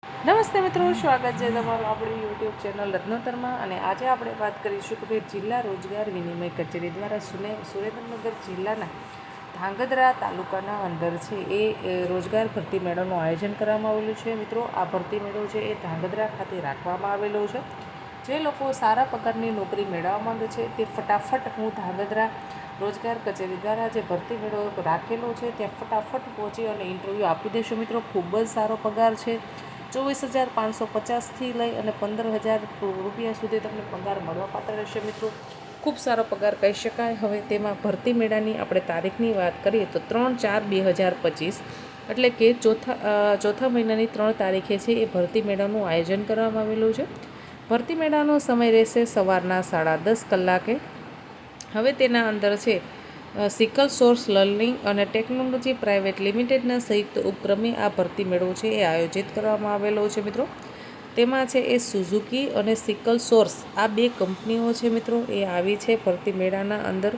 નમસ્તે મિત્રો, સ્વાગત છે તમારું આપણી યુટ્યુબ ચેનલ રત્નોતરમાં. અને આજે આપણે વાત કરીશું કે ભાઈ જિલ્લા રોજગાર વિનિમય કચેરી દ્વારા સુરેન્દ્રનગર જિલ્લાના ધાંગધ્રા તાલુકાના અંદર છે એ રોજગાર ભરતી મેળાનું આયોજન કરવામાં આવેલું છે. મિત્રો, આ ભરતી મેળો છે એ ધાંગધ્રા ખાતે રાખવામાં આવેલો છે. જે લોકો સારા પગારની નોકરી મેળવવા માંગે છે તે ફટાફટ હું ધાંગધ્રા રોજગાર કચેરી દ્વારા જે ભરતી મેળો રાખેલો છે ત્યાં ફટાફટ પહોંચી અને ઇન્ટરવ્યૂ આપી દેશો. મિત્રો, ખૂબ જ સારો પગાર છે. 24,550થી લઈ અને 15,000 રૂપિયા સુધી તમને પગાર મળવાપાત્ર રહેશે. મિત્રો, ખૂબ સારો પગાર કહી શકાય. હવે તેમાં ભરતી મેળાની આપણે તારીખની વાત કરીએ તો 3/4/2025 એટલે કે ચોથા મહિનાની 3 તારીખે છે એ ભરતી મેળાનું આયોજન કરવામાં આવેલું છે. ભરતી મેળાનો સમય રહેશે સવારના 10:30 કલાકે. હવે તેના અંદર છે સિકલ સોર્સ લર્નિંગ અને ટેકનોલોજી પ્રાઇવેટ લિમિટેડના સંયુક્ત ઉપક્રમે આ ભરતી મેળો છે એ આયોજિત કરવામાં આવેલો છે. મિત્રો, તેમાં છે એ સુઝુકી અને સિકલ સોર્સ આ બે કંપનીઓ છે મિત્રો એ આવી છે ભરતી મેળાના અંદર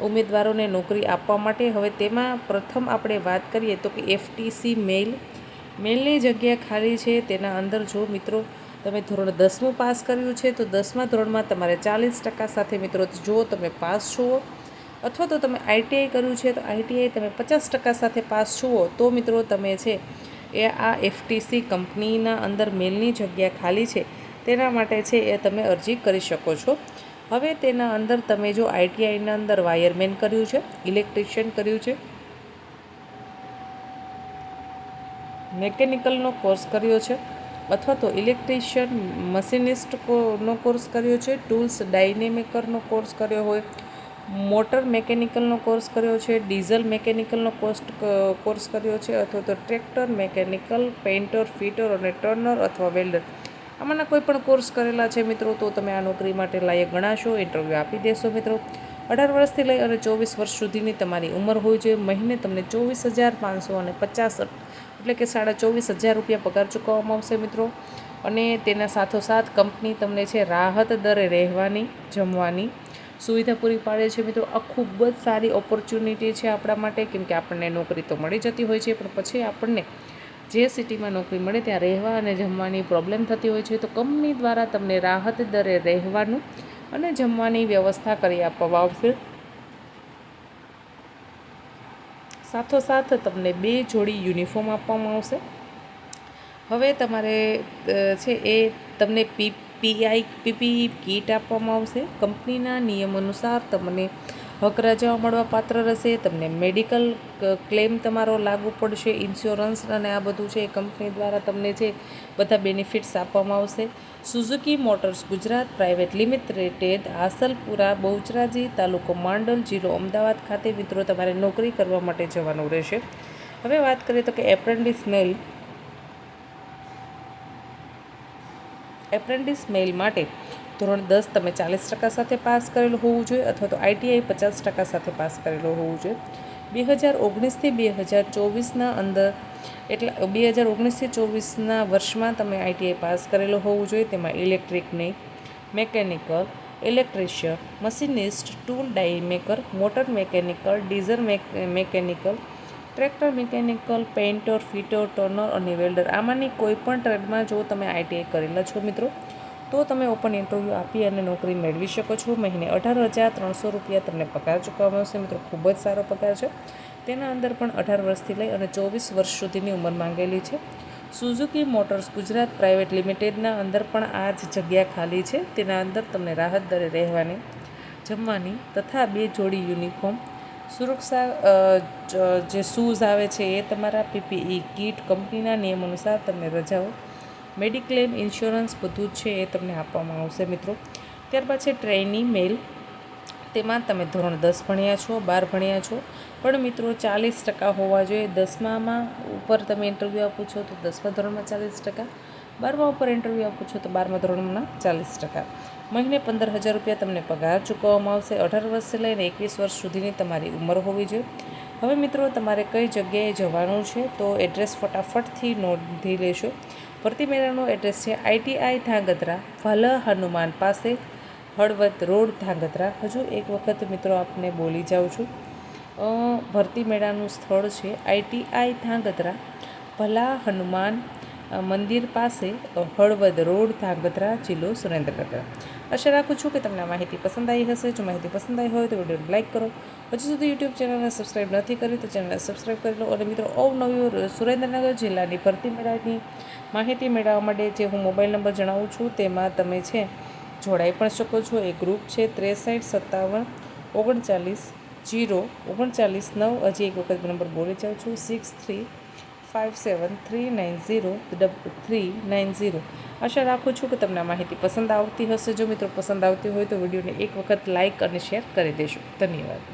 ઉમેદવારોને નોકરી આપવા માટે. હવે તેમાં પ્રથમ આપણે વાત કરીએ તો કે FTC મેલની જગ્યા ખાલી છે. તેના અંદર જો મિત્રો તમે ધોરણ 10મું પાસ કર્યું છે તો 10મા ધોરણમાં તમારે 40% સાથે મિત્રો જો તમે પાસ છો, અથવા તો તમે ITI કર્યું છે તો ITI તમે 50% સાથે પાસ છો તો મિત્રો તમે છે એ આ FTC કંપનીના અંદર મેલની જગ્યા ખાલી છે તેના માટે છે એ તમે અરજી કરી શકો છો. હવે તેના અંદર તમે જો ITIના અંદર વાયરમેન કર્યું છે, ઇલેક્ટ્રિશિયન કર્યું છે, મેકેનિકલનો કોર્સ કર્યો છે, અથવા તો ઇલેક્ટ્રિશિયન મશીનિસ્ટનો કોર્સ કર્યો છે, ટૂલ્સ ડાયનેમેકરનો કોર્સ કર્યો હોય, મોટર મેકેનિકલનો કોર્સ કર્યો છે, ડીઝલ મેકેનિકલનો કોર્સ કર્યો છે, અથવા તો ટ્રેક્ટર મેકેનિકલ, પેઇન્ટર, ફિટર અને ટર્નર અથવા વેલ્ડર આમાંના કોઈ પણ કોર્સ કરેલા છે મિત્રો તો તમે આ નોકરી માટે લાયક ગણાશો. ઇન્ટરવ્યૂ આપી દેશો. મિત્રો, 18 વર્ષથી લઈ અને 24 વર્ષ સુધીની તમારી ઉંમર હોવી જોઈએ. મહિને તમને 24,550 એટલે કે 24,500 રૂપિયા પગાર ચૂકવવામાં આવશે. મિત્રો, અને તેના સાથોસાથ કંપની તમને છે રાહત દરે રહેવાની જમવાની સુવિધા પૂરી પાડે છે. મિત્રો, આ ખૂબ જ સારી ઓપોર્ચ્યુનિટી છે આપણા માટે, કેમ કે આપણને નોકરી તો મળી જતી હોય છે પણ પછી આપણને જે સિટીમાં નોકરી મળે ત્યાં રહેવા અને જમવાની પ્રોબ્લેમ થતી હોય છે. તો કંપની દ્વારા તમને રાહત દરે રહેવાનું અને જમવાની વ્યવસ્થા કરી આપવામાં આવશે. સાથોસાથ તમને 2 જોડી યુનિફોર્મ આપવામાં આવશે. હવે તમારે છે એ તમને PPE કીટ આપવામાં આવશે. કંપનીના નિયમ અનુસાર તમને હક રજાઓ મળવા પાત્ર રહેશે. તમને મેડિકલ ક્લેમ તમારો લાગુ પડશે, ઇન્સ્યોરન્સ અને આ બધું છે કંપની દ્વારા તમને છે બધા બેનિફિટ્સ આપવામાં આવશે. Suzuki Motors Gujarat private limited, Asalpura, Bahucharaji, તાલુકો માંડલ, જિલ્લો અમદાવાદ ખાતે મિત્રો તમારે નોકરી કરવા માટે જવાનું રહેશે. હવે વાત કરીએ તો કે એપ્રેન્ટિસ મેલ માટે ધોરણ 10 તમે 40% સાથે પાસ કરેલું હોવું જોઈએ, અથવા તો ITI 50% સાથે પાસ કરેલું હોવું જોઈએ. 2019થી 2024ના અંદર એટલે 2019થી 24ના વર્ષમાં તમે ITI પાસ કરેલું હોવું જોઈએ. તેમાં ઇલેક્ટ્રિક નહીં, mechanical, electrician, machinist, tool die maker, motor mechanical, diesel mechanical, tractor mechanical, painter, fitter, turner અને વેલ્ડર આમાંની કોઈ પણ ટ્રેડમાં જો તમે ITI કરેલા છો મિત્રો તો તમે ઓપન ઇન્ટરવ્યૂ આપી અને નોકરી મેળવી શકો છો. મહિને 18,300 રૂપિયા તમને પગાર ચૂકવવામાં આવશે. મિત્રો, ખૂબ જ સારો પગાર છે. તેના અંદર પણ 18 વર્ષથી લઈ અને 24 વર્ષ સુધીની ઉંમર માંગેલી છે. સુઝુકી મોટર્સ ગુજરાત પ્રાઇવેટ લિમિટેડના અંદર પણ આ જ જગ્યા ખાલી છે. તેના અંદર તમને રાહત દરે રહેવાની, જમવાની તથા 2 જોડી યુનિફોર્મ, સુરક્ષા જે શૂઝ આવે છે એ તમારા, PPE કીટ, કંપનીના નિયમ અનુસાર તમને રજાઓ, મેડિક્લેમ, ઇન્સ્યોરન્સ બધું જ છે એ તમને આપવામાં આવશે. મિત્રો, ત્યારબાદ છે ટ્રેની મેલ. તેમાં તમે ધોરણ 10 ભણ્યા છો, 12 ભણ્યા છો, પણ મિત્રો 40% હોવા જોઈએ. 10માં ઉપર તમે ઇન્ટરવ્યૂ આપો છો તો 10મા ધોરણમાં 40%, 12મા ઉપર ઇન્ટરવ્યૂ આપો છો તો 12મા ધોરણમાં 40%. મહિને 15,000 રૂપિયા તમને પગાર ચૂકવવામાં આવશે. 18 વર્ષથી લઈને 21 વર્ષ સુધીની તમારી ઉંમર હોવી જોઈએ. હવે મિત્રો, તમારે કઈ જગ્યાએ જવાનું છે તો એડ્રેસ ફટાફટથી નોંધી લેશો. ભરતી મેળાનો એડ્રેસ છે ITI ધાંગધ્રા, ભલા હનુમાન પાસે, હળવદ રોડ, ધાંગધ્રા. હજુ એક વખત મિત્રો આપને બોલી જાઉં છું. ભરતી મેળાનું સ્થળ છે ITI ધાંગધ્રા, ભલા હનુમાન મંદિર પાસે, હળવદ રોડ, ધાંગધ્રા, જિલ્લો સુરેન્દ્રનગર. આશા રાખું છું કે તમને આ માહિતી પસંદ આવી હશે. જો માહિતી પસંદ આવી હોય તો વિડીયોને લાઇક કરો. હજુ સુધી યુટ્યુબ ચેનલને સબસ્ક્રાઈબ નથી કરી તો ચેનલને સબસ્ક્રાઈબ કરી લો. અને મિત્રો, અવનવી સુરેન્દ્રનગર જિલ્લાની ભરતી મેળાની માહિતી મેળવવા માટે જે હું મોબાઈલ નંબર જણાવું છું તેમાં તમે છે જોડાઈ પણ શકો છો. એ ગ્રુપ છે 63 57 39 0 39 9. હજી એક વખત નંબર બોલી જાઉં છું 6357390390. આશા રાખું છું કે તમને આ માહિતી પસંદ આવતી હશે. જો મિત્રો પસંદ આવતી હોય તો વિડીયોને એક વખત લાઇક અને શેર કરી દેશો. ધન્યવાદ.